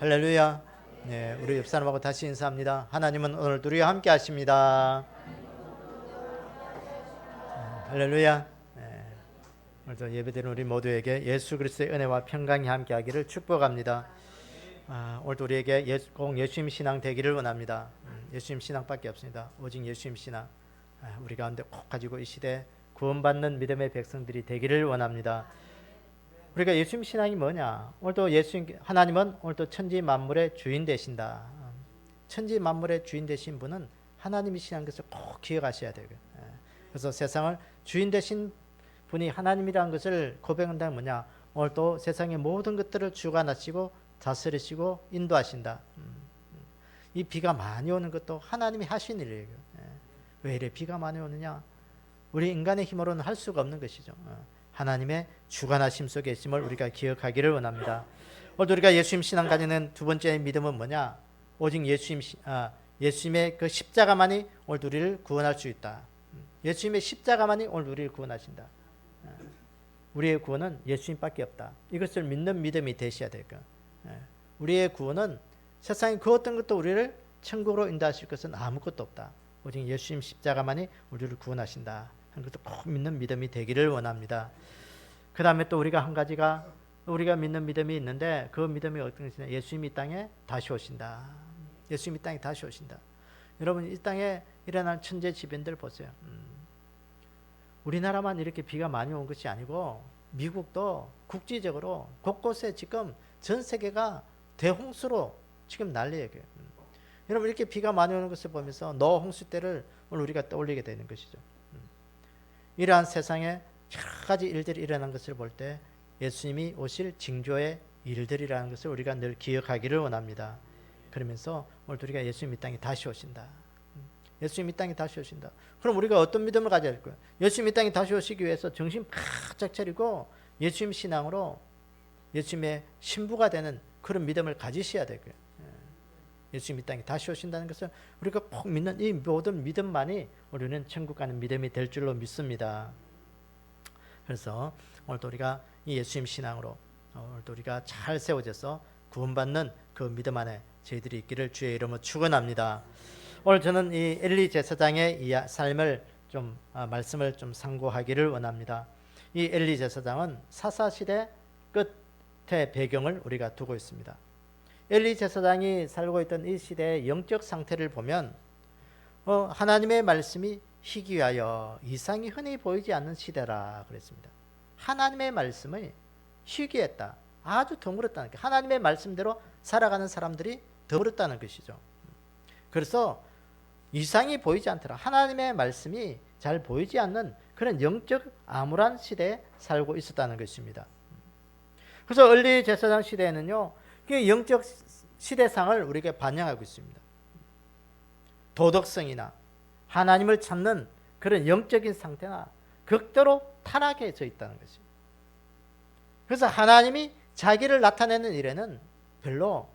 할렐루야. 네, 우리 옆 사람하고 다시 인사합니다. 하나님은 오늘도 우리와 함께 하십니다. 할렐루야. 네, 오늘도 예배드리는 우리 모두에게 예수 그리스도의 은혜와 평강이 함께하기를 축복합니다. 오늘도 우리에게 꼭 예수님 신앙 되기를 원합니다. 예수님 신앙밖에 없습니다. 오직 예수님 신앙. 우리 가운데 꼭 가지고 이 시대 구원받는 믿음의 백성들이 되기를 원합니다. 우리가 예수님 신앙이 뭐냐? 오늘도 예수님 하나님은 오늘도 천지 만물의 주인 되신다. 천지 만물의 주인 되신 분은 하나님이시라는 것을 꼭 기억하셔야 돼요. 그래서 세상을 주인 되신 분이 하나님이라는 것을 고백한다는 뭐냐? 오늘도 세상의 모든 것들을 주관하시고 다스리시고 인도하신다. 이 비가 많이 오는 것도 하나님이 하신 일이에요. 왜 이래 비가 많이 오느냐? 우리 인간의 힘으로는 할 수가 없는 것이죠. 하나님의 주관하심 속에 있음을 우리가 기억하기를 원합니다. 오늘 우리가 예수님 신앙 가지는 두 번째 믿음은 뭐냐? 오직 예수님의 그 십자가만이 오늘 우리를 구원할 수 있다. 예수님의 십자가만이 오늘 우리를 구원하신다. 우리의 구원은 예수님밖에 없다. 이것을 믿는 믿음이 되셔야 될까? 우리의 구원은 세상의 그 어떤 것도 우리를 천국으로 인도하실 것은 아무것도 없다. 오직 예수님 십자가만이 우리를 구원하신다. 하는 것도 꼭 믿는 믿음이 되기를 원합니다. 그 다음에 또 우리가 한 가지가 우리가 믿는 믿음이 있는데 그 믿음이 어떤 것이냐? 예수님이 이 땅에 다시 오신다. 예수님이 이 땅에 다시 오신다. 여러분 이 땅에 일어난 천재지변들 보세요. 우리나라만 이렇게 비가 많이 온 것이 아니고 미국도 국지적으로 곳곳에 지금 전 세계가 대홍수로 지금 난리예요. 여러분 이렇게 비가 많이 오는 것을 보면서 노아 홍수 때를 오늘 우리가 떠올리게 되는 것이죠. 이러한 세상에 여러 가지 일들이 일어난 것을 볼 때 예수님이 오실 징조의 일들이라는 것을 우리가 늘 기억하기를 원합니다. 그러면서 오늘 우리가 예수님 이 땅에 다시 오신다. 예수님 이 땅에 다시 오신다. 그럼 우리가 어떤 믿음을 가져야 할까요? 예수님 이 땅에 다시 오시기 위해서 정신 바짝 차리고 예수님 신앙으로 예수님의 신부가 되는 그런 믿음을 가지셔야 될 거예요. 예수님 이 땅에 다시 오신다는 것을 우리가 꼭 믿는 이 모든 믿음만이 우리는 천국 가는 믿음이 될 줄로 믿습니다. 그래서 오늘도 우리가 이 예수님 신앙으로 오늘도 우리가 잘 세워져서 구원받는 그 믿음 안에 저희들이 있기를 주의 이름으로 축원합니다. 오늘 저는 이 엘리 제사장의 삶을 좀 말씀을 좀 상고하기를 원합니다. 이 엘리 제사장은 사사시대 끝의 배경을 우리가 두고 있습니다. 엘리 제사장이 살고 있던 이 시대의 영적 상태를 보면 하나님의 말씀이 희귀하여 이상이 흔히 보이지 않는 시대라 그랬습니다. 하나님의 말씀이 희귀했다. 아주 드물었다는 게 하나님의 말씀대로 살아가는 사람들이 드물었다는 것이죠. 그래서 이상이 보이지 않더라. 하나님의 말씀이 잘 보이지 않는 그런 영적 암울한 시대에 살고 있었다는 것입니다. 그래서 엘리 제사장 시대에는요. 그 영적 시대상을 우리에게 반영하고 있습니다. 도덕성이나 하나님을 찾는 그런 영적인 상태나 극도로 타락해져 있다는 것입니다. 그래서 하나님이 자기를 나타내는 일에는 별로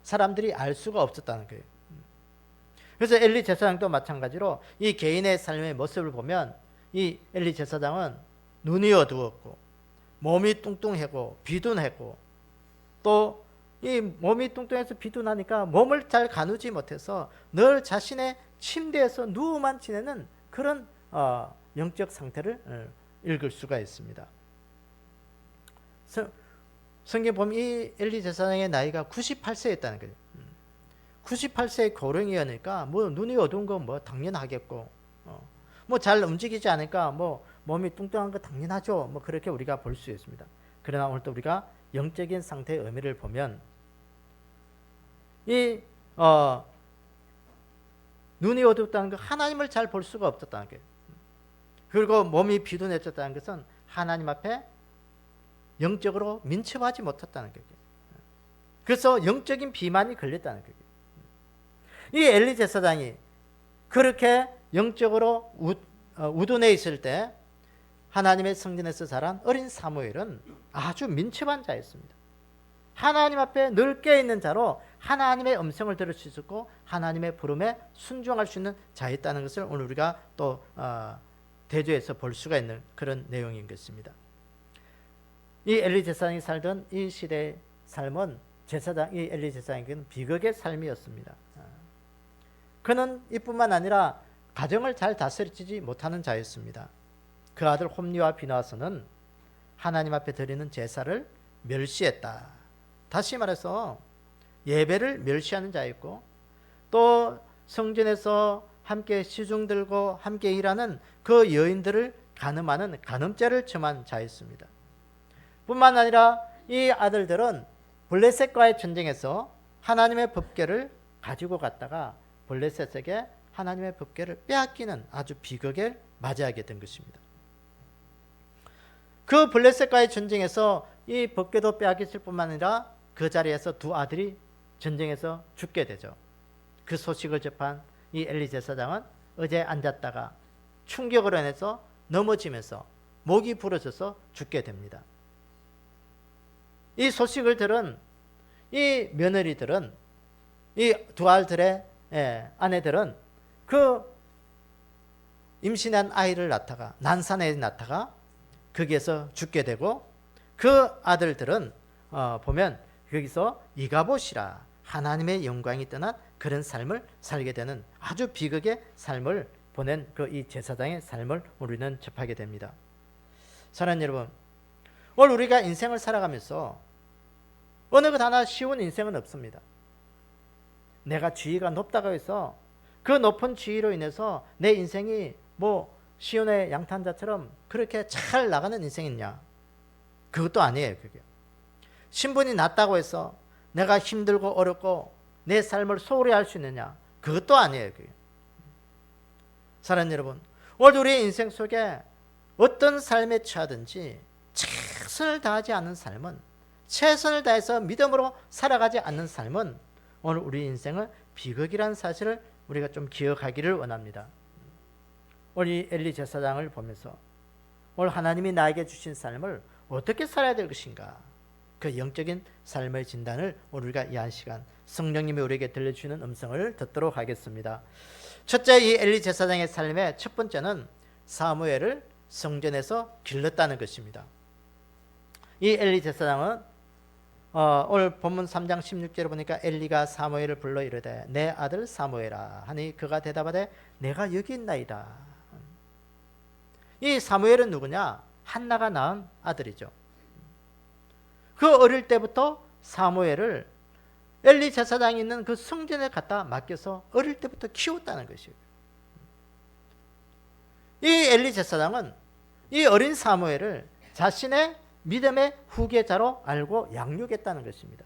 사람들이 알 수가 없었다는 거예요. 그래서 엘리 제사장도 마찬가지로 이 개인의 삶의 모습을 보면 이 엘리 제사장은 눈이 어두웠고 몸이 뚱뚱하고 비둔하고 또 이 몸이 뚱뚱해서 비둔하니까 몸을 잘 가누지 못해서 늘 자신의 침대에서 누워만 지내는 그런 영적 상태를 읽을 수가 있습니다. 성경 보면 이 엘리 제사장의 나이가 98세였다는 거예요. 98세의 고령이니까 뭐 눈이 어두운 건 뭐 당연하겠고 뭐 잘 움직이지 않으니까 뭐 몸이 뚱뚱한 거 당연하죠. 뭐 그렇게 우리가 볼 수 있습니다. 그러나 오늘 또 우리가 영적인 상태의 의미를 보면 이 눈이 어둡다는 건 하나님을 잘 볼 수가 없었다는 거예요. 그리고 몸이 비둔해졌다는 것은 하나님 앞에 영적으로 민첩하지 못했다는 거예요. 그래서 영적인 비만이 걸렸다는 거예요. 이 엘리 제사장이 그렇게 영적으로 우둔해 있을 때 하나님의 성전에서 자란 어린 사무엘은 아주 민첩한 자였습니다. 하나님 앞에 늘 깨어있는 자로 하나님의 음성을 들을 수 있었고 하나님의 부름에 순종할 수 있는 자였다는 것을 오늘 우리가 또 대조해서 볼 수가 있는 그런 내용인 것입니다. 이 엘리 제사장이 살던 이 시대의 삶은 제사장, 이 엘리 제사장에게는 비극의 삶이었습니다. 그는 이뿐만 아니라 가정을 잘 다스리지 못하는 자였습니다. 그 아들 홈리와 비나와스는 하나님 앞에 드리는 제사를 멸시했다. 다시 말해서 예배를 멸시하는 자였고, 또 성전에서 함께 시중 들고 함께 일하는 그 여인들을 간음하는 간음죄를 점한 자였습니다. 뿐만 아니라 이 아들들은 블레셋과의 전쟁에서 하나님의 법궤를 가지고 갔다가 블레셋에게 하나님의 법궤를 빼앗기는 아주 비극을 맞이하게 된 것입니다. 그 블레셋과의 전쟁에서 이 법궤도 빼앗겼을 뿐만 아니라 그 자리에서 두 아들이 전쟁에서 죽게 되죠. 그 소식을 접한 이 엘리 제사장은 의자에 앉았다가 충격으로 인해서 넘어지면서 목이 부러져서 죽게 됩니다. 이 소식을 들은 이 며느리들은, 이 두 아들의 아내들은 그 임신한 아이를 낳다가, 난산에 낳다가 거기에서 죽게 되고, 그 아들들은 보면 거기서 이가봇이라 하나님의 영광이 떠난 그런 삶을 살게 되는 아주 비극의 삶을 보낸 그 이 제사장의 삶을 우리는 접하게 됩니다. 사랑하는 여러분, 오늘 우리가 인생을 살아가면서 어느 것 하나 쉬운 인생은 없습니다. 내가 지위가 높다고 해서 그 높은 지위로 인해서 내 인생이 뭐 시온의 양탄자처럼 그렇게 잘 나가는 인생이냐? 그것도 아니에요. 그게 신분이 낮다고 해서 내가 힘들고 어렵고 내 삶을 소홀히 할 수 있느냐? 그것도 아니에요. 그게. 사랑하는 여러분, 오늘 우리의 인생 속에 어떤 삶에 처하든지 최선을 다하지 않는 삶은, 최선을 다해서 믿음으로 살아가지 않는 삶은 오늘 우리 인생은 비극이라는 사실을 우리가 좀 기억하기를 원합니다. 오늘 이 엘리 제사장을 보면서 오늘 하나님이 나에게 주신 삶을 어떻게 살아야 될 것인가, 그 영적인 삶의 진단을 우리가 이 한 시간 성령님이 우리에게 들려주시는 음성을 듣도록 하겠습니다. 첫째, 이 엘리 제사장의 삶의 첫 번째는 사무엘을 성전에서 길렀다는 것입니다. 이 엘리 제사장은 오늘 본문 3장 16절에 보니까 엘리가 사무엘을 불러 이르되 내 아들 사무엘아 하니 그가 대답하되 내가 여기 있나이다. 이 사무엘은 누구냐? 한나가 낳은 아들이죠. 그 어릴 때부터 사무엘을 엘리 제사장이 있는 그 성전에 갖다 맡겨서 어릴 때부터 키웠다는 것이에요. 이 엘리 제사장은 이 어린 사무엘을 자신의 믿음의 후계자로 알고 양육했다는 것입니다.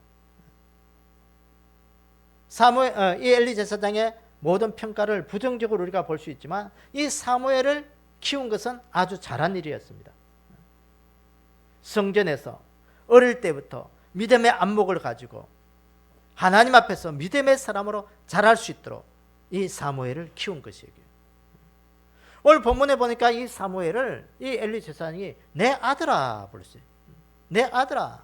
이 엘리 제사장의 모든 평가를 부정적으로 우리가 볼 수 있지만 이 사무엘을 키운 것은 아주 잘한 일이었습니다. 성전에서 어릴 때부터 믿음의 안목을 가지고 하나님 앞에서 믿음의 사람으로 자랄 수 있도록 이 사무엘을 키운 것이에요. 오늘 본문에 보니까 이 사무엘을 이 엘리 제사장이 내 아들아 불렀어요. 내 아들아,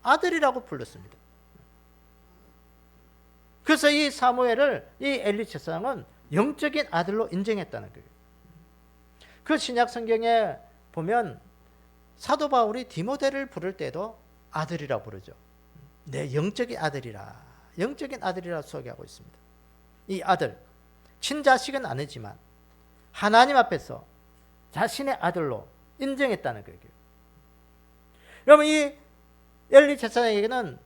아들이라고 불렀습니다. 그래서 이 사무엘을 이 엘리 제사장은 영적인 아들로 인정했다는 거예요. 그 신약 성경에 보면 사도 바울이 디모데를 부를 때도 아들이라 부르죠. 내 영적인 아들이라, 영적인 아들이라 소개하고 있습니다. 이 아들, 친자식은 아니지만 하나님 앞에서 자신의 아들로 인정했다는 거예요. 여러분, 이 엘리 제사장에게는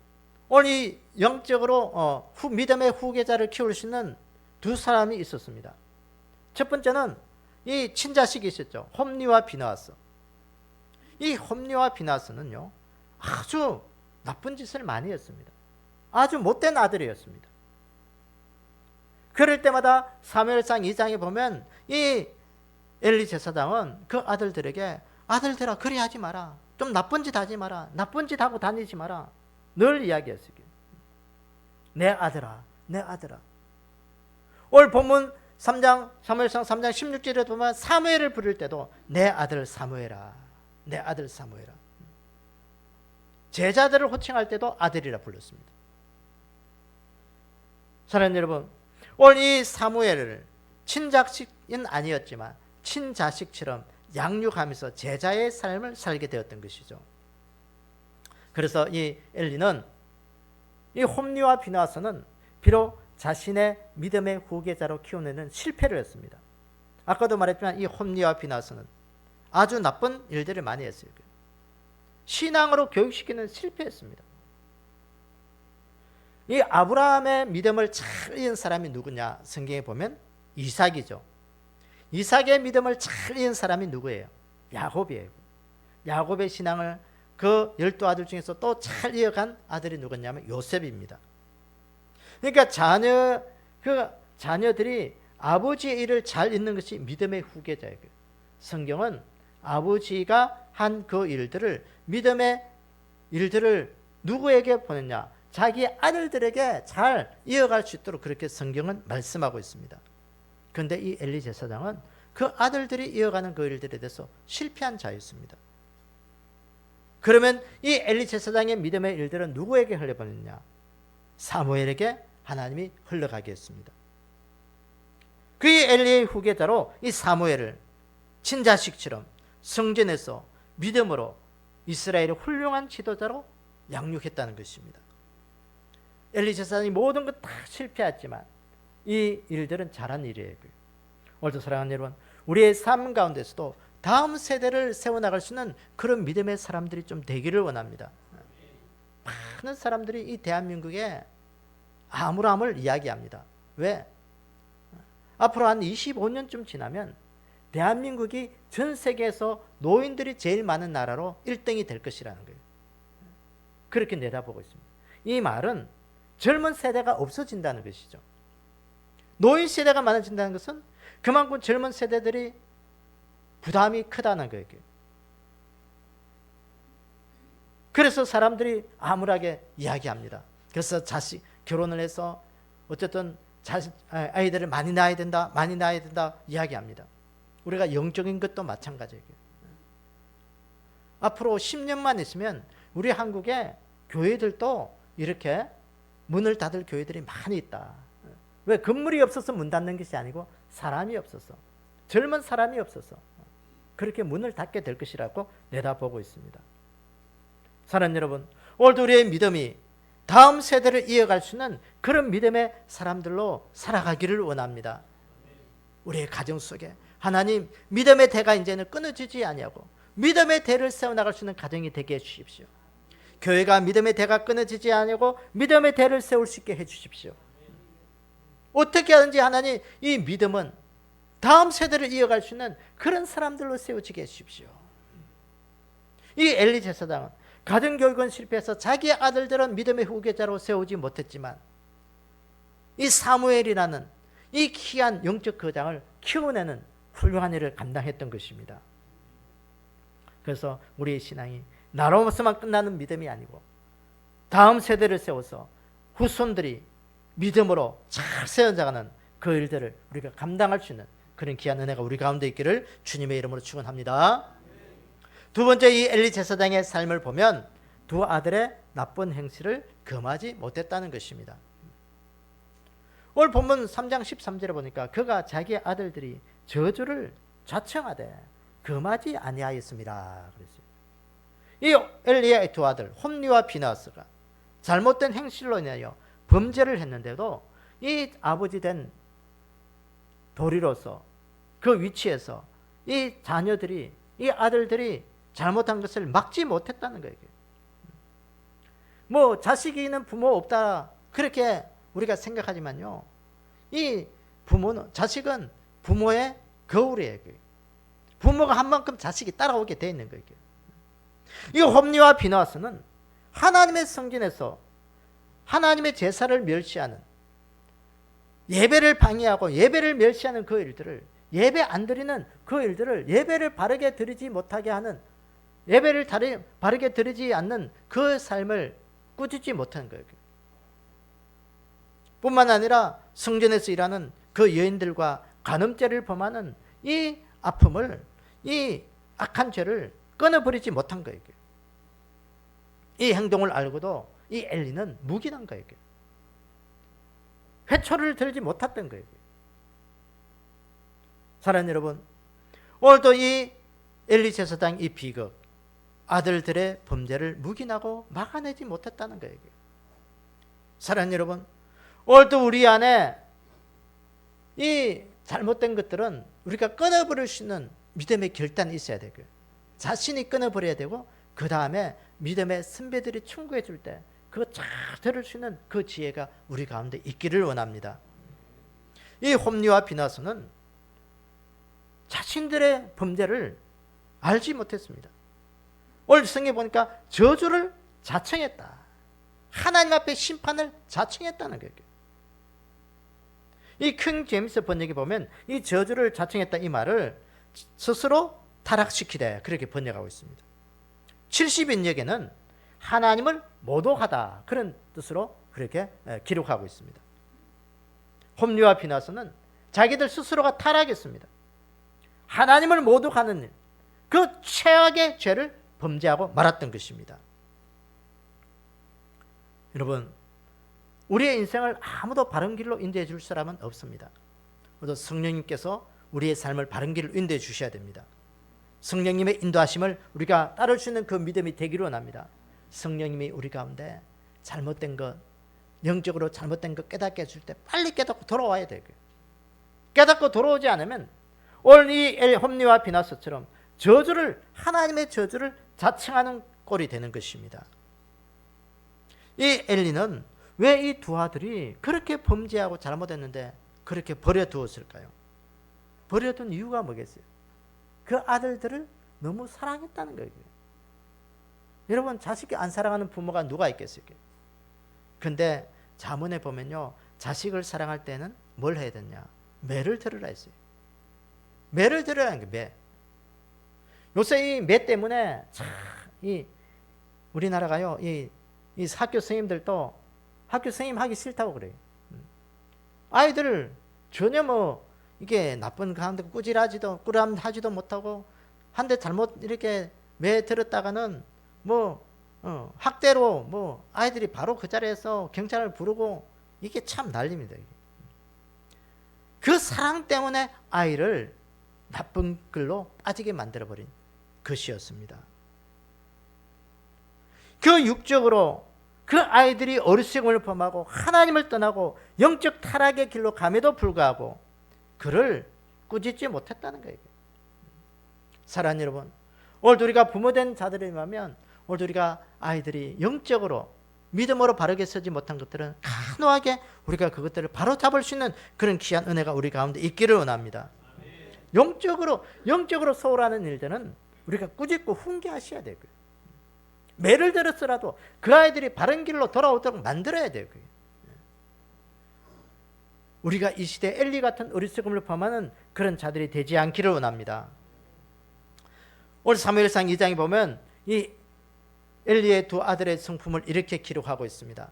오늘 이 영적으로 믿음의 후계자를 키울 수 있는 두 사람이 있었습니다. 첫 번째는 이 친자식이 있었죠. 홈리와 비나와스. 이 홈리와 비나와스는요, 아주 나쁜 짓을 많이 했습니다. 아주 못된 아들이었습니다. 그럴 때마다 사무엘상 2장에 보면 이 엘리 제사장은 그 아들들에게 아들들아 그리 하지 마라. 좀 나쁜 짓 하지 마라. 나쁜 짓 하고 다니지 마라. 늘 이야기했어요. 내 아들아, 내 아들아. 오늘 본문 3장, 사무엘상 3장 16절에 보면 사무엘을 부를 때도 내 아들 사무엘아, 내 아들 사무엘아. 제자들을 호칭할 때도 아들이라 불렀습니다. 사랑하는 여러분, 오늘 이 사무엘을 친자식은 아니었지만 친자식처럼 양육하면서 제자의 삶을 살게 되었던 것이죠. 그래서 이 엘리는 이 홈리와 비나와서는 비록 자신의 믿음의 후계자로 키우는 실패를 했습니다. 아까도 말했지만 이 홈리와 비나와서는 아주 나쁜 일들을 많이 했어요. 신앙으로 교육시키는 실패했습니다. 이 아브라함의 믿음을 잘 이은 사람이 누구냐? 성경에 보면 이삭이죠. 이삭의 믿음을 잘 이은 사람이 누구예요? 야곱이에요. 야곱의 신앙을 그 12아들 중에서 또 잘 이어간 아들이 누구냐면 요셉입니다. 그러니까 자녀들이 아버지의 일을 잘 잇는 것이 믿음의 후계자예요. 성경은 아버지가 한 그 일들을, 믿음의 일들을 누구에게 보냈냐? 자기 아들들에게 잘 이어갈 수 있도록 그렇게 성경은 말씀하고 있습니다. 그런데 이 엘리 제사장은 그 아들들이 이어가는 그 일들에 대해서 실패한 자였습니다. 그러면 이 엘리 제사장의 믿음의 일들은 누구에게 흘려보냈냐? 사무엘에게 하나님이 흘러가게 했습니다. 그 엘리의 후계자로 이 사무엘을 친자식처럼 성전에서 믿음으로 이스라엘의 훌륭한 지도자로 양육했다는 것입니다. 엘리 제사장이 모든 것 다 실패했지만 이 일들은 잘한 일이에요. 오늘도 사랑하는 여러분, 우리의 삶 가운데서도 다음 세대를 세워나갈 수 있는 그런 믿음의 사람들이 좀 되기를 원합니다. 많은 사람들이 이 대한민국에 암울함을 이야기합니다. 왜? 앞으로 한 25년쯤 지나면 대한민국이 전 세계에서 노인들이 제일 많은 나라로 1등이 될 것이라는 거예요. 그렇게 내다보고 있습니다. 이 말은 젊은 세대가 없어진다는 것이죠. 노인 세대가 많아진다는 것은 그만큼 젊은 세대들이 부담이 크다는 거예요. 그래서 사람들이 암울하게 이야기합니다. 그래서 결혼을 해서 어쨌든 아이들을 많이 낳아야 된다 이야기합니다. 우리가 영적인 것도 마찬가지예요. 앞으로 10년만 있으면 우리 한국에 교회들도 이렇게 문을 닫을 교회들이 많이 있다. 왜? 건물이 없어서 문 닫는 것이 아니고 사람이 없어서, 젊은 사람이 없어서 그렇게 문을 닫게 될 것이라고 내다보고 있습니다. 사랑하는 여러분, 오늘도 우리의 믿음이 다음 세대를 이어갈 수 있는 그런 믿음의 사람들로 살아가기를 원합니다. 우리의 가정 속에 하나님 믿음의 대가 이제는 끊어지지 아니하고 믿음의 대를 세워나갈 수 있는 가정이 되게 해주십시오. 교회가 믿음의 대가 끊어지지 아니하고 믿음의 대를 세울 수 있게 해주십시오. 어떻게 하든지 하나님 이 믿음은 다음 세대를 이어갈 수 있는 그런 사람들로 세워지게 해주십시오. 이 엘리 제사장은 가정교육은 실패해서 자기 아들들은 믿음의 후계자로 세우지 못했지만 이 사무엘이라는 이 귀한 영적 거장을 키워내는 훌륭한 일을 감당했던 것입니다. 그래서 우리의 신앙이 나로서만 끝나는 믿음이 아니고 다음 세대를 세워서 후손들이 믿음으로 잘 세워나가는 그 일들을 우리가 감당할 수 있는 그런 귀한 은혜가 우리 가운데 있기를 주님의 이름으로 축원합니다. 두 번째, 이 엘리 제사장의 삶을 보면 두 아들의 나쁜 행실을 금하지 못했다는 것입니다. 오늘 본문 3장 13절에 보니까 그가 자기 아들들이 저주를 자청하되 금하지 아니하였습니다. 그랬어요. 이 엘리의 두 아들 홈리와 비나스가 잘못된 행실로 인하여 범죄를 했는데도 이 아버지 된 도리로서 그 위치에서 이 자녀들이, 이 아들들이 잘못한 것을 막지 못했다는 거예요. 뭐 자식이 있는 부모 없다 그렇게 우리가 생각하지만요, 이 부모는, 자식은 부모의 거울이에요. 부모가 한 만큼 자식이 따라오게 돼 있는 거예요. 이 홈리와 비나스는 하나님의 성전에서 하나님의 제사를 멸시하는, 예배를 방해하고 예배를 멸시하는 그 일들을, 예배 안 드리는 그 일들을, 예배를 바르게 드리지 못하게 하는, 예배를 바르게 드리지 않는 그 삶을 꾸짖지 못하는 거예요. 뿐만 아니라 성전에서 일하는 그 여인들과 간음죄를 범하는 이 아픔을, 이 악한 죄를 끊어버리지 못한 거예요. 이 행동을 알고도 이 엘리는 묵인한 거예요. 회초리를 들지 못했던 거예요. 사랑하는 여러분, 오늘도 이 엘리 제사장 이 비극, 아들들의 범죄를 묵인하고 막아내지 못했다는 거예요. 사랑하는 여러분, 오늘도 우리 안에 이 잘못된 것들은 우리가 끊어버릴 수 있는 믿음의 결단이 있어야 되고요. 자신이 끊어버려야 되고, 그 다음에 믿음의 선배들이 충고해 줄 때 그거 잘 들을 수 있는 그 지혜가 우리 가운데 있기를 원합니다. 이 홈리와 비나스는 자신들의 범죄를 알지 못했습니다. 오늘 성경에 보니까 저주를 자청했다. 하나님 앞에 심판을 자청했다는 거예요. 이 킹 제임스 번역에 보면 이 저주를 자청했다 이 말을 스스로 타락시키되 그렇게 번역하고 있습니다. 70인역에는 하나님을 모독하다 그런 뜻으로 그렇게 기록하고 있습니다. 홈리와 비나스는 자기들 스스로가 타락했습니다. 하나님을 모독하는 일, 그 최악의 죄를 범죄하고 말았던 것입니다. 여러분, 우리의 인생을 아무도 바른 길로 인도해 줄 사람은 없습니다. 그래서 성령님께서 우리의 삶을 바른 길로 인도해 주셔야 됩니다. 성령님의 인도하심을 우리가 따를 수 있는 그 믿음이 되기를 원합니다. 성령님이 우리 가운데 잘못된 것, 영적으로 잘못된 것 깨닫게 해줄 때 빨리 깨닫고 돌아와야 되고요. 깨닫고 돌아오지 않으면 오늘 이 홈리와 비나스처럼 하나님의 저주를 자청하는 꼴이 되는 것입니다. 이 엘리는 왜 이 두 아들이 그렇게 범죄하고 잘못했는데 그렇게 버려두었을까요? 버려둔 이유가 뭐겠어요? 그 아들들을 너무 사랑했다는 거예요. 여러분, 자식이 안 사랑하는 부모가 누가 있겠어요? 근데 잠언에 보면요, 자식을 사랑할 때는 뭘 해야 되냐? 매를 들으라 했어요. 매를 들으라는 게 매. 요새 이 매 때문에 이 우리나라가요, 이 학교 선생님들도 학교 선생님 하기 싫다고 그래요. 아이들을 전혀 이게 나쁜 가운데 꾸람하지도 못하고 한 대 잘못 이렇게 매 들었다가는 학대로 아이들이 바로 그 자리에서 경찰을 부르고 이게 참 난립니다. 그 사랑 때문에 아이를 나쁜 글로 빠지게 만들어버린 것이었습니다. 그 육적으로 그 아이들이 어리석음을 범하고 하나님을 떠나고 영적 타락의 길로 감에도 불구하고 그를 꾸짖지 못했다는 거예요. 사랑하는 여러분, 오늘도 우리가 부모된 자들이라면 오늘도 우리가 아이들이 영적으로 믿음으로 바르게 서지 못한 것들은 간호하게 우리가 그것들을 바로 잡을 수 있는 그런 귀한 은혜가 우리 가운데 있기를 원합니다. 영적으로 소홀하는 일들은 우리가 꾸짖고 훈계하셔야 되고요. 매를 들었더라도 그 아이들이 바른 길로 돌아오도록 만들어야 되고요. 우리가 이 시대 엘리 같은 어리석음을 범하는 그런 자들이 되지 않기를 원합니다. 오늘 사무엘상 2장에 보면 이 엘리의 두 아들의 성품을 이렇게 기록하고 있습니다.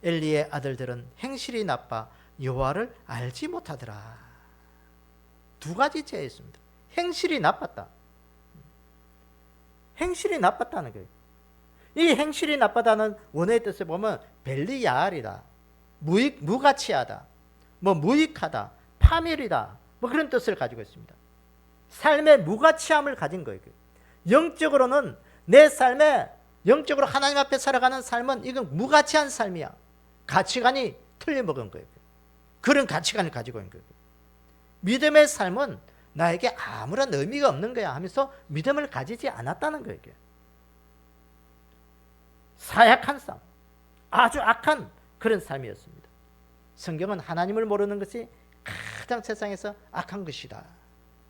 엘리의 아들들은 행실이 나빠 여호와를 알지 못하더라. 두 가지 죄였습니다. 행실이 나빴다. 행실이 나빴다는 거예요. 이 행실이 나쁘다는 원어의 뜻을 보면 벨리야알이다, 무가치하다, 무익하다, 파멸이다, 그런 뜻을 가지고 있습니다. 삶의 무가치함을 가진 거예요. 영적으로는 내 삶에 영적으로 하나님 앞에 살아가는 삶은 이건 무가치한 삶이야. 가치관이 틀려먹은 거예요. 그런 가치관을 가지고 있는 거예요. 믿음의 삶은 나에게 아무런 의미가 없는 거야 하면서 믿음을 가지지 않았다는 거예요. 사약한 삶, 아주 악한 그런 삶이었습니다. 성경은 하나님을 모르는 것이 가장 세상에서 악한 것이다,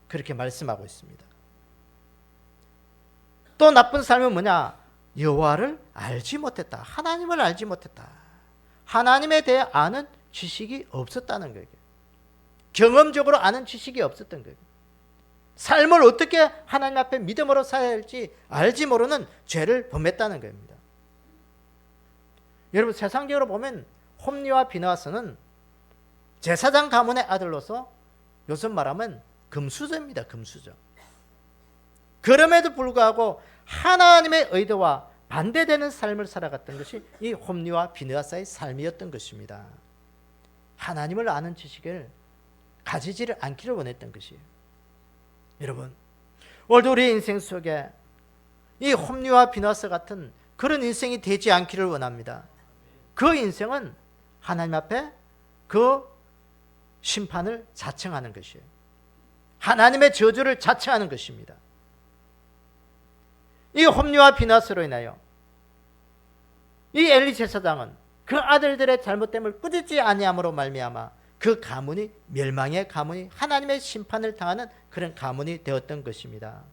그렇게 말씀하고 있습니다. 또 나쁜 삶은 뭐냐? 여호와를 알지 못했다. 하나님을 알지 못했다. 하나님에 대해 아는 지식이 없었다는 거예요. 경험적으로 아는 지식이 없었던 거예요. 삶을 어떻게 하나님 앞에 믿음으로 살아야 할지 알지 모르는 죄를 범했다는 겁니다. 여러분, 세상적으로 보면 홈리와 비나스는 제사장 가문의 아들로서 요즘 말하면 금수저입니다. 금수저. 그럼에도 불구하고 하나님의 의도와 반대되는 삶을 살아갔던 것이 이 홈리와 비나스의 삶이었던 것입니다. 하나님을 아는 지식을 가지지를 않기를 원했던 것이에요. 여러분, 오늘도 우리 인생 속에 이 홈리와 비나스 같은 그런 인생이 되지 않기를 원합니다. 그 인생은 하나님 앞에 그 심판을 자청하는 것이에요. 하나님의 저주를 자청하는 것입니다. 이 홈리와 비나스로 인하여 이 엘리 제사장은 그 아들들의 잘못됨을 꾸짖지 아니함으로 말미암아 그 가문이 멸망의 가문이 하나님의 심판을 당하는 그런 가문이 되었던 것입니다.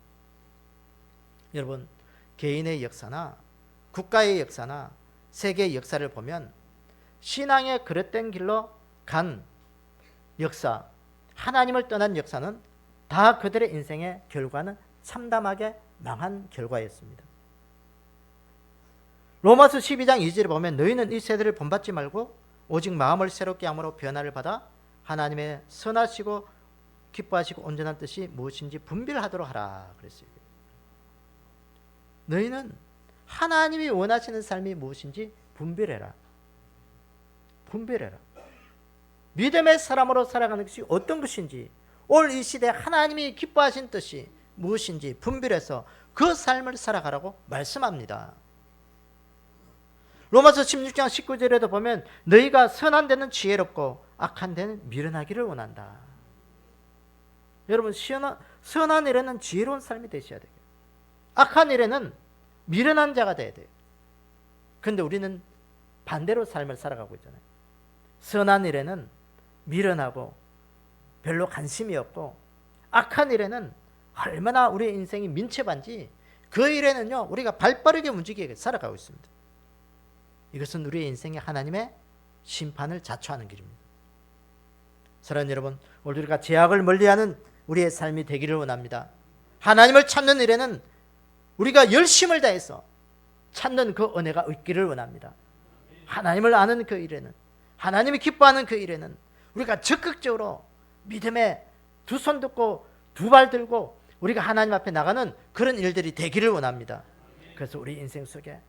여러분, 개인의 역사나 국가의 역사나 세계의 역사를 보면 신앙의 그릇된 길로 간 역사, 하나님을 떠난 역사는 다 그들의 인생의 결과는 참담하게 망한 결과였습니다. 로마서 12장 2절에 보면 너희는 이 세대를 본받지 말고 오직 마음을 새롭게 함으로 변화를 받아 하나님의 선하시고 기뻐하시고 온전한 뜻이 무엇인지 분별하도록 하라 그랬어요. 너희는 하나님이 원하시는 삶이 무엇인지 분별해라. 분별해라. 믿음의 사람으로 살아가는 것이 어떤 것인지, 올 이 시대에 하나님이 기뻐하신 뜻이 무엇인지 분별해서 그 삶을 살아가라고 말씀합니다. 로마서 16장 19절에도 보면 너희가 선한 데는 지혜롭고 악한 데는 미련하기를 원한다. 여러분, 선한 일에는 지혜로운 삶이 되셔야 돼요. 악한 일에는 미련한 자가 돼야 돼요. 그런데 우리는 반대로 삶을 살아가고 있잖아요. 선한 일에는 미련하고 별로 관심이 없고, 악한 일에는 얼마나 우리의 인생이 민첩한지 그 일에는요 우리가 발빠르게 움직이게 살아가고 있습니다. 이것은 우리의 인생에 하나님의 심판을 자초하는 길입니다. 사랑하는 여러분, 오늘 우리가 죄악을 멀리하는 우리의 삶이 되기를 원합니다. 하나님을 찾는 일에는 우리가 열심을 다해서 찾는 그 은혜가 있기를 원합니다. 하나님을 아는 그 일에는, 하나님이 기뻐하는 그 일에는 우리가 적극적으로 믿음에 두 손 듣고 두 발 들고 우리가 하나님 앞에 나가는 그런 일들이 되기를 원합니다. 그래서 우리 인생 속에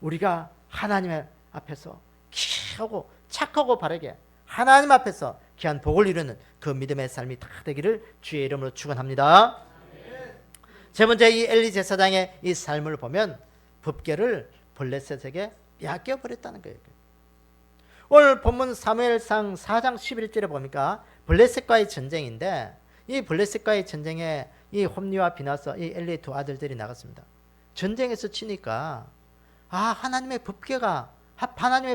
우리가 하나님 앞에서 귀하고 착하고 바르게 하나님 앞에서 귀한 복을 이루는 그 믿음의 삶이 다 되기를 주의 이름으로 축원합니다. 세 번째, 이 엘리 제사장의 이 삶을 보면 법궤를 블레셋에게 빼앗겨 버렸다는 거예요. 오늘 본문 사무엘상 4장 11절에 보니까 블레셋과의 전쟁인데, 이 블레셋과의 전쟁에 이 홈리와 비나서 이 엘리의 두 아들들이 나갔습니다. 전쟁에서 치니까 하나님의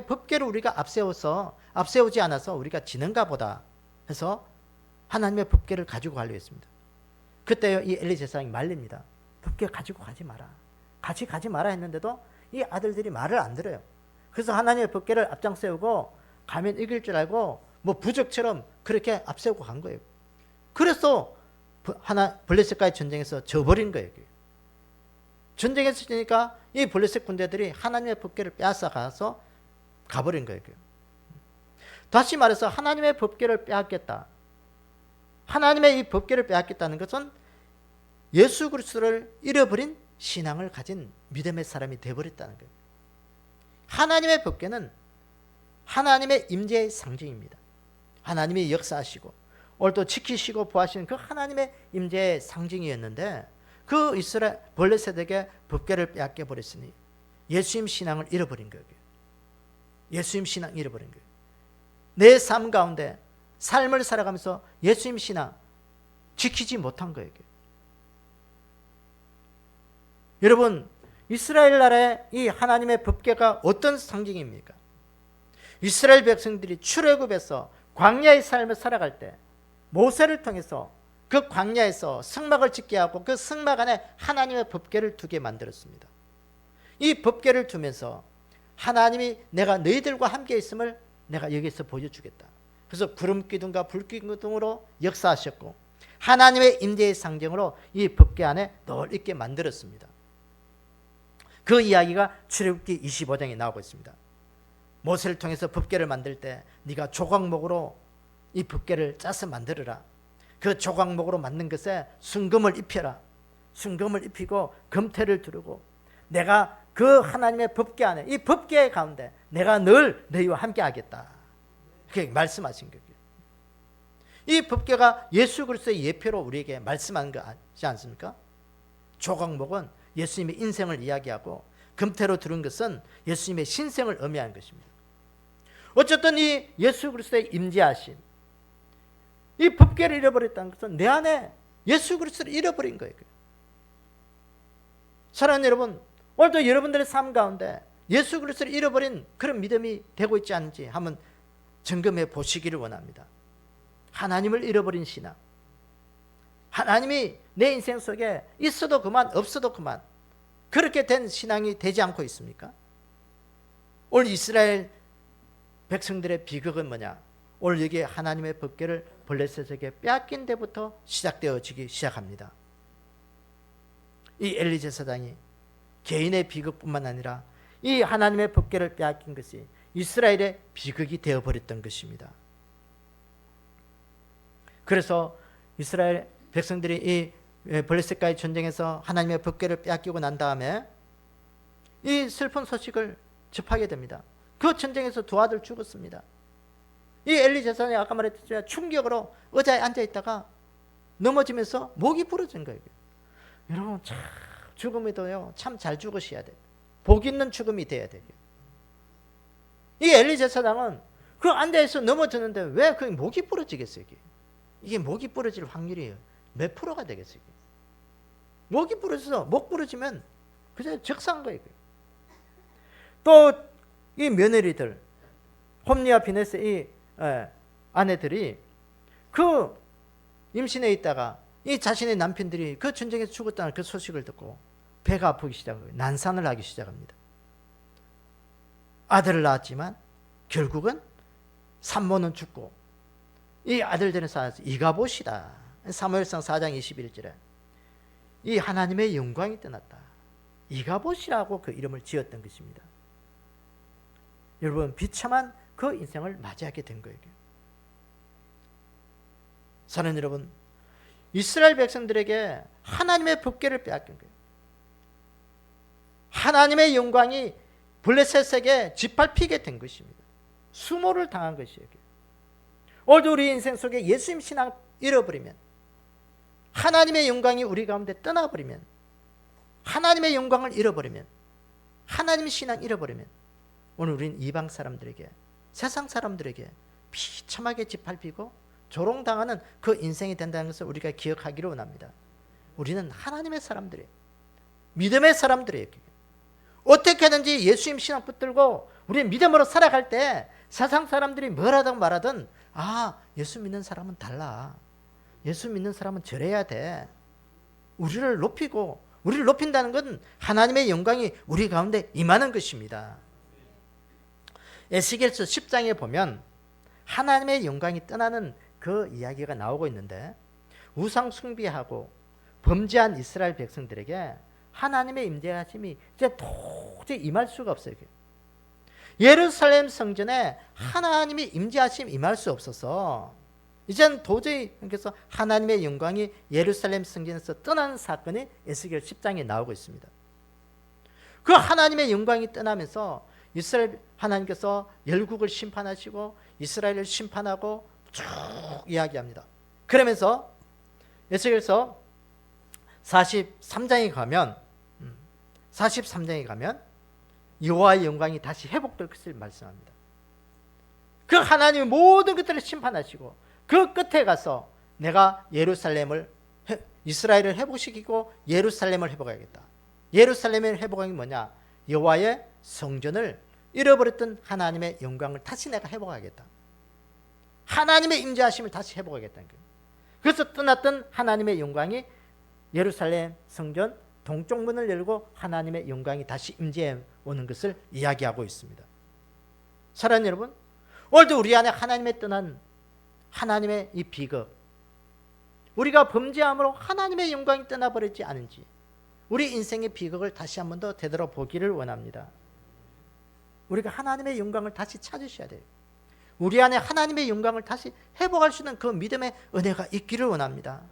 법궤를 우리가 앞세우지 않아서 우리가 지는가 보다 해서 하나님의 법궤를 가지고 가려 했습니다. 그때 이 엘리 제사장이 말립니다. 법궤 가지고 가지 마라. 같이 가지 마라 했는데도 이 아들들이 말을 안 들어요. 그래서 하나님의 법궤를 앞장 세우고 가면 이길 줄 알고 뭐 부적처럼 그렇게 앞세우고 간 거예요. 그래서 블레셋과의 전쟁에서 져버린 거예요. 전쟁에서 지니까 이 블레셋 군대들이 하나님의 법궤를 빼앗아 가서 가버린 거예요. 다시 말해서 하나님의 법궤를 빼앗겠다. 하나님의 이 법궤를 빼앗겠다는 것은 예수 그리스도를 잃어버린 신앙을 가진 믿음의 사람이 되어버렸다는 거예요. 하나님의 법궤는 하나님의 임재의 상징입니다. 하나님이 역사하시고 오늘도 지키시고 보하시는 그 하나님의 임재의 상징이었는데, 그 이스라엘 블레셋에게 법궤를 빼앗겨 버렸으니 예수님 신앙을 잃어버린 거예요. 예수님 신앙 잃어버린 거예요. 내 삶 가운데 삶을 살아가면서 예수님 신앙 지키지 못한 거예요. 여러분, 이스라엘 나라의 이 하나님의 법궤가 어떤 상징입니까? 이스라엘 백성들이 출애굽에서 광야의 삶을 살아갈 때 모세를 통해서 그 광야에서 성막을 짓게 하고 그 성막 안에 하나님의 법궤를 두게 만들었습니다. 이 법궤를 두면서 하나님이 내가 너희들과 함께 있음을 내가 여기서 보여주겠다. 그래서 구름 기둥과 불 기둥으로 역사하셨고 하나님의 임재의 상징으로 이 법궤 안에 늘 있게 만들었습니다. 그 이야기가 출애굽기 25장에 나오고 있습니다. 모세를 통해서 법궤를 만들 때 네가 조각목으로 이 법궤를 짜서 만들어라. 그 조각목으로 만든 것에 순금을 입혀라. 순금을 입히고 금태를 두르고 내가 그 하나님의 법궤 안에, 이 법궤 가운데 내가 늘 너희와 함께 하겠다. 그렇게 말씀하신 거예요. 이 법궤가 예수 그리스도의 예표로 우리에게 말씀하는 거지 않습니까? 조각목은 예수님의 인생을 이야기하고 금태로 두른 것은 예수님의 신생을 의미하는 것입니다. 어쨌든 이 예수 그리스도의 임재하심, 이 법궤를 잃어버렸다는 것은 내 안에 예수 그리스도를 잃어버린 거예요. 사랑하는 여러분, 오늘도 여러분들의 삶 가운데 예수 그리스도를 잃어버린 그런 믿음이 되고 있지 않은지 한번 점검해 보시기를 원합니다. 하나님을 잃어버린 신앙, 하나님이 내 인생 속에 있어도 그만 없어도 그만, 그렇게 된 신앙이 되지 않고 있습니까? 오늘 이스라엘 백성들의 비극은 뭐냐? 오늘 여기에 하나님의 법궤를 블레셋에게 빼앗긴 데부터 시작되어지기 시작합니다. 이 엘리 제사장이 개인의 비극뿐만 아니라 이 하나님의 법궤를 빼앗긴 것이 이스라엘의 비극이 되어버렸던 것입니다. 그래서 이스라엘 백성들이 이 블레셋과의 전쟁에서 하나님의 법궤를 빼앗기고 난 다음에 이 슬픈 소식을 접하게 됩니다. 그 전쟁에서 두 아들 죽었습니다. 이 엘리 제사장이 아까 말했듯이 충격으로 의자에 앉아있다가 넘어지면서 목이 부러진 거예요. 여러분, 참 죽음에도요 참 잘 죽으셔야 돼요. 복 있는 죽음이 돼야 돼요. 이 엘리 제사장은 그 앉아있어 넘어졌는데 왜 그 목이 부러지겠어요? 이게 목이 부러질 확률이 몇 프로가 되겠어요? 목이 부러져서 목 부러지면 그저 적상한 거예요. 또 이 며느리들, 홈리와 비네스 이 아내들이 그 임신해 있다가 이 자신의 남편들이 그 전쟁에서 죽었다는 그 소식을 듣고 배가 아프기 시작해요. 난산을 하기 시작합니다. 아들을 낳았지만 결국은 산모는 죽고 이 아들들은 살아서 이가봇이다. 사무엘상 4장 21절에 이 하나님의 영광이 떠났다. 이가봇이라고 그 이름을 지었던 것입니다. 여러분, 비참한 그 인생을 맞이하게 된 거예요. 사랑하는 여러분, 이스라엘 백성들에게 하나님의 법궤를 빼앗긴 거예요. 하나님의 영광이 블레셋에게 짓밟히게 된 것입니다. 수모를 당한 것이에요. 오늘도 우리 인생 속에 예수님 신앙 잃어버리면, 하나님의 영광이 우리 가운데 떠나버리면, 하나님의 영광을 잃어버리면, 하나님의 신앙 잃어버리면 오늘 우리는 이방 사람들에게, 세상 사람들에게 비참하게 짓밟히고 조롱당하는 그 인생이 된다는 것을 우리가 기억하기를 원합니다. 우리는 하나님의 사람들이에요. 믿음의 사람들이에요. 어떻게든지 예수님 신앙 붙들고 우리 믿음으로 살아갈 때 세상 사람들이 뭐라든 말하든, 아, 예수 믿는 사람은 달라. 예수 믿는 사람은 저래야 돼. 우리를 높이고, 우리를 높인다는 건 하나님의 영광이 우리 가운데 임하는 것입니다. 에스겔서 10장에 보면 하나님의 영광이 떠나는 그 이야기가 나오고 있는데, 우상 숭배하고 범죄한 이스라엘 백성들에게 하나님의 임재하심이 이제 도저히 임할 수가 없어요. 예루살렘 성전에 하나님이 임재하심 임할 수 없어서 이젠 도저히, 그래서 하나님의 영광이 예루살렘 성전에서 떠나는 사건이 에스겔 10장에 나오고 있습니다. 그 하나님의 영광이 떠나면서 이스라엘 하나님께서 열국을 심판하시고 이스라엘을 심판하고 쭉 이야기합니다. 그러면서 에스겔서 43장에 가면 여호와의 영광이 다시 회복될 것을 말씀합니다. 그 하나님이 모든 것들을 심판하시고 그 끝에 가서 내가 이스라엘을 회복시키고 예루살렘을 회복하겠다. 예루살렘의 회복이 뭐냐? 여호와의 성전을 잃어버렸던 하나님의 영광을 다시 내가 회복하겠다. 하나님의 임재하심을 다시 회복하겠다는 거예요. 그래서 떠났던 하나님의 영광이 예루살렘 성전 동쪽 문을 열고 하나님의 영광이 다시 임재해 오는 것을 이야기하고 있습니다. 사랑하는 여러분, 오늘도 우리 안에 하나님의 떠난 하나님의 이 비극, 우리가 범죄함으로 하나님의 영광이 떠나버렸지 않은지 우리 인생의 비극을 다시 한 번 더 되돌아보기를 원합니다. 우리가 하나님의 영광을 다시 찾으셔야 돼요. 우리 안에 하나님의 영광을 다시 회복할 수 있는 그 믿음의 은혜가 있기를 원합니다.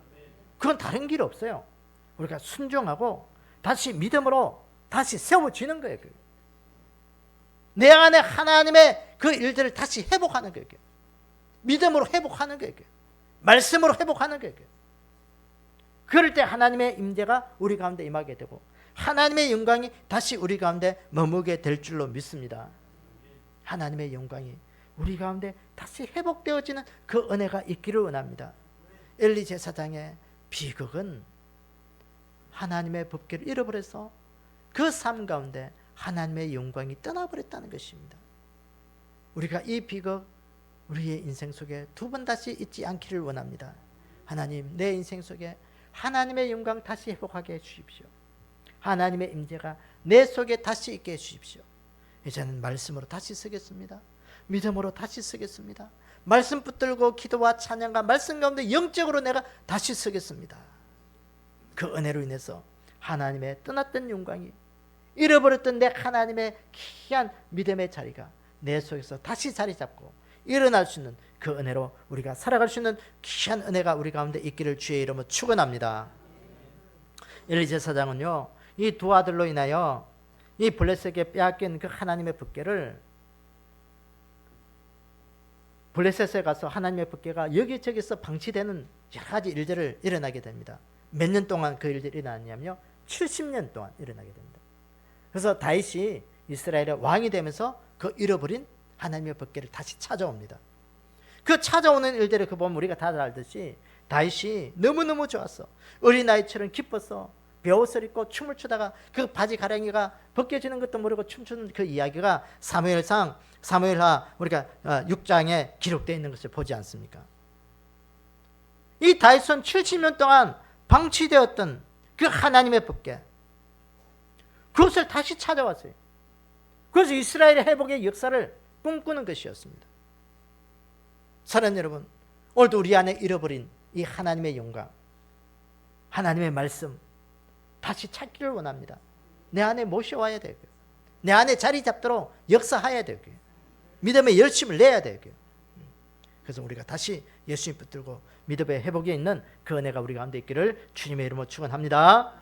그건 다른 길 없어요. 우리가 순종하고 다시 믿음으로 다시 세워지는 거예요. 내 안에 하나님의 그 일들을 다시 회복하는 거예요. 믿음으로 회복하는 거예요. 말씀으로 회복하는 거예요. 그럴 때 하나님의 임재가 우리 가운데 임하게 되고 하나님의 영광이 다시 우리 가운데 머무게 될 줄로 믿습니다. 하나님의 영광이 우리 가운데 다시 회복되어지는 그 은혜가 있기를 원합니다. 엘리 제사장의 비극은 하나님의 법궤를 잃어버려서 그 삶 가운데 하나님의 영광이 떠나버렸다는 것입니다. 우리가 이 비극 우리의 인생 속에 두 번 다시 있지 않기를 원합니다. 하나님, 내 인생 속에 하나님의 영광 다시 회복하게 해주십시오. 하나님의 임재가 내 속에 다시 있게 해주십시오. 이제는 말씀으로 다시 서겠습니다. 믿음으로 다시 서겠습니다. 말씀 붙들고 기도와 찬양과 말씀 가운데 영적으로 내가 다시 서겠습니다. 그 은혜로 인해서 하나님의 떠났던 영광이, 잃어버렸던 내 하나님의 귀한 믿음의 자리가 내 속에서 다시 자리 잡고 일어날 수 있는 그 은혜로 우리가 살아갈 수 있는 귀한 은혜가 우리 가운데 있기를 주의 이름으로 축원합니다. 엘리 제사장은요, 이 두 아들로 인하여 이 블레셋에게 빼앗긴 그 하나님의 법궤를, 블레셋에 가서 하나님의 법궤가 여기저기서 방치되는 여러 가지 일들을 일어나게 됩니다. 몇 년 동안 그 일들이 일어났냐면요, 70년 동안 일어나게 됩니다. 그래서 다윗이 이스라엘의 왕이 되면서 그 잃어버린 하나님의 법궤를 다시 찾아옵니다. 그 찾아오는 일들을 보면 우리가 다 알듯이 다윗이 너무너무 좋았어. 어린아이처럼 기뻐서 베옷을 입고 춤을 추다가 그 바지 가랑이가 벗겨지는 것도 모르고 춤추는 그 이야기가 사무엘하 우리가 6장에 기록되어 있는 것을 보지 않습니까? 이 다윗은 70년 동안 방치되었던 그 하나님의 법궤, 그것을 다시 찾아왔어요. 그래서 이스라엘의 회복의 역사를 꿈꾸는 것이었습니다. 사랑하는 여러분, 오늘도 우리 안에 잃어버린 이 하나님의 영광, 하나님의 말씀 다시 찾기를 원합니다. 내 안에 모셔와야 되고요. 내 안에 자리 잡도록 역사해야 되고요. 믿음의 열심을 내야 되고요. 그래서 우리가 다시 예수님 붙들고 믿음의 회복에 있는 그 은혜가 우리 가운데 있기를 주님의 이름으로 축원합니다.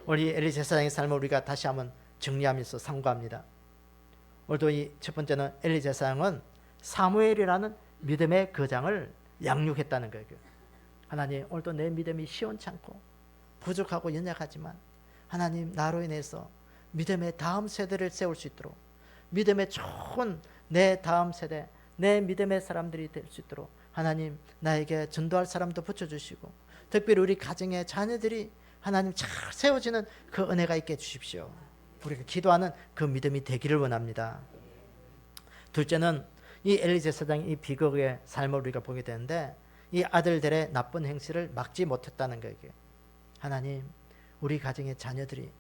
우리 엘리 제사장의 삶을 우리가 다시 한번 정리하면서 상고합니다. 오늘도 이 첫 번째는 엘리 제사장은 사무엘이라는 믿음의 거장을 양육했다는 거예요. 하나님, 오늘도 내 믿음이 시원찮고 부족하고 연약하지만 하나님, 나로 인해서 믿음의 다음 세대를 세울 수 있도록, 믿음의 좋은 내 다음 세대, 내 믿음의 사람들이 될 수 있도록 하나님, 나에게 전도할 사람도 붙여주시고, 특별히 우리 가정의 자녀들이 하나님 잘 세워지는 그 은혜가 있게 해주십시오. 우리가 기도하는 그 믿음이 되기를 원합니다. 둘째는 이 엘리 제사장의 이 비극의 삶을 우리가 보게 되는데, 이 아들들의 나쁜 행실을 막지 못했다는 거예요. 하나님, 우리 가정의 자녀들이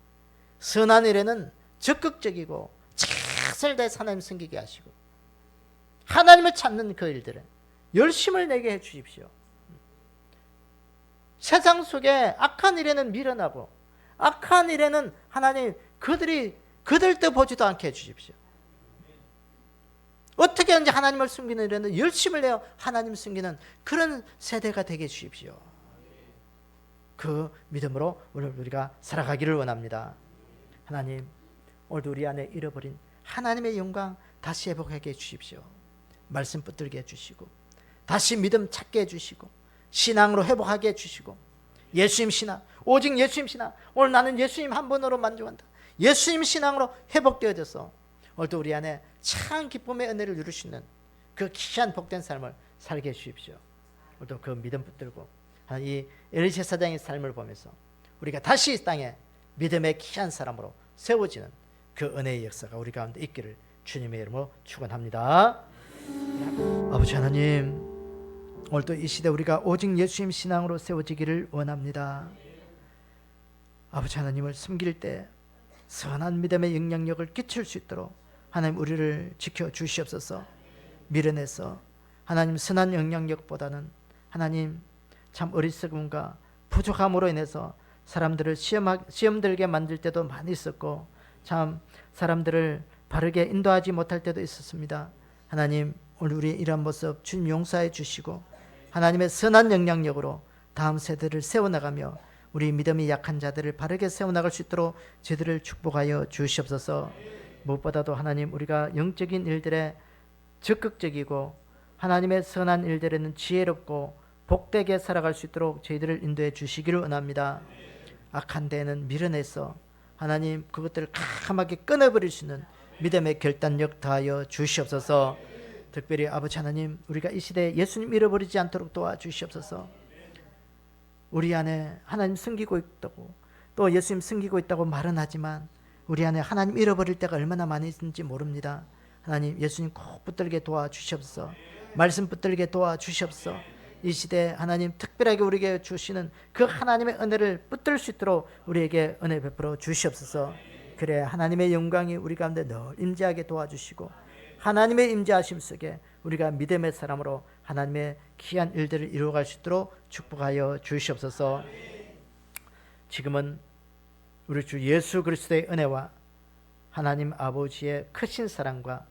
선한 일에는 적극적이고 최선을 다해서 하나님 섬기게 하시고, 하나님을 찾는 그 일들에 열심을 내게 해 주십시오. 세상 속에 악한 일에는 미련하고 악한 일에는 하나님 그들도 보지도 않게 해 주십시오. 어떻게든지 하나님을 숨기는 일에는 열심을 내어 하나님 숨기는 그런 세대가 되게 해 주십시오. 그 믿음으로 우리가 살아가기를 원합니다. 하나님, 오늘도 우리 안에 잃어버린 하나님의 영광 다시 회복하게 해주십시오. 말씀 붙들게 해주시고, 다시 믿음 찾게 해주시고, 신앙으로 회복하게 해주시고, 예수님 신앙, 오직 예수님 신앙, 오늘 나는 예수님 한 분으로 만족한다, 예수님 신앙으로 회복되어져서 오늘도 우리 안에 참 기쁨의 은혜를 누릴 수 있는 그 귀한 복된 삶을 살게 해주십시오. 오늘도 그 믿음 붙들고 이 엘리 제사장의 삶을 보면서 우리가 다시 이 땅에 믿음의 귀한 사람으로 세워지는 그 은혜의 역사가 우리 가운데 있기를 주님의 이름으로 축원합니다. 아버지 하나님, 오늘도 이 시대 우리가 오직 예수님 신앙으로 세워지기를 원합니다. 아버지 하나님을 섬길 때 선한 믿음의 영향력을 끼칠 수 있도록 하나님 우리를 지켜주시옵소서. 미련해서 하나님 선한 영향력보다는 하나님 참 어리석음과 부족함으로 인해서 사람들을 시험 들게 만들 때도 많이 있었고, 참 사람들을 바르게 인도하지 못할 때도 있었습니다. 하나님, 오늘 우리의 이러한 모습 주님 용서해 주시고 하나님의 선한 영향력으로 다음 세대를 세워나가며 우리 믿음이 약한 자들을 바르게 세워나갈 수 있도록 저희들을 축복하여 주시옵소서. 무엇보다도 하나님, 우리가 영적인 일들에 적극적이고 하나님의 선한 일들에는 지혜롭고 복되게 살아갈 수 있도록 저희들을 인도해 주시기를 원합니다. 악한 데에는 미련해서 하나님 그것들을 캄캄하게 끊어버릴 수 있는 믿음의 결단력 다하여 주시옵소서. 특별히 아버지 하나님, 우리가 이 시대에 예수님 잃어버리지 않도록 도와주시옵소서. 우리 안에 하나님 숨기고 있다고, 또 예수님 숨기고 있다고 말은 하지만 우리 안에 하나님 잃어버릴 때가 얼마나 많이 있는지 모릅니다. 하나님, 예수님 꼭 붙들게 도와주시옵소서. 말씀 붙들게 도와주시옵소서. 이 시대에 하나님 특별하게 우리에게 주시는 그 하나님의 은혜를 붙들 수 있도록 우리에게 은혜 베풀어 주시옵소서. 그래 하나님의 영광이 우리 가운데 늘 임재하게 도와주시고, 하나님의 임재하심 속에 우리가 믿음의 사람으로 하나님의 귀한 일들을 이루어갈 수 있도록 축복하여 주시옵소서. 지금은 우리 주 예수 그리스도의 은혜와 하나님 아버지의 크신 사랑과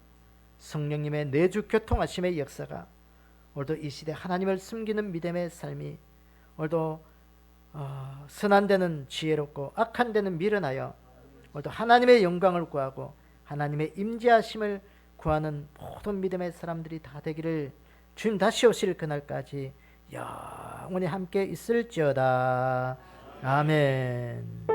성령님의 내주 교통하심의 역사가 오늘도 이 시대 하나님을 숨기는 믿음의 삶이 오늘도 선한 데는 지혜롭고 악한 데는 미련하여 오늘도 하나님의 영광을 구하고 하나님의 임재하심을 구하는 모든 믿음의 사람들이 다 되기를, 주님 다시 오실 그날까지 영원히 함께 있을지어다. 아멘.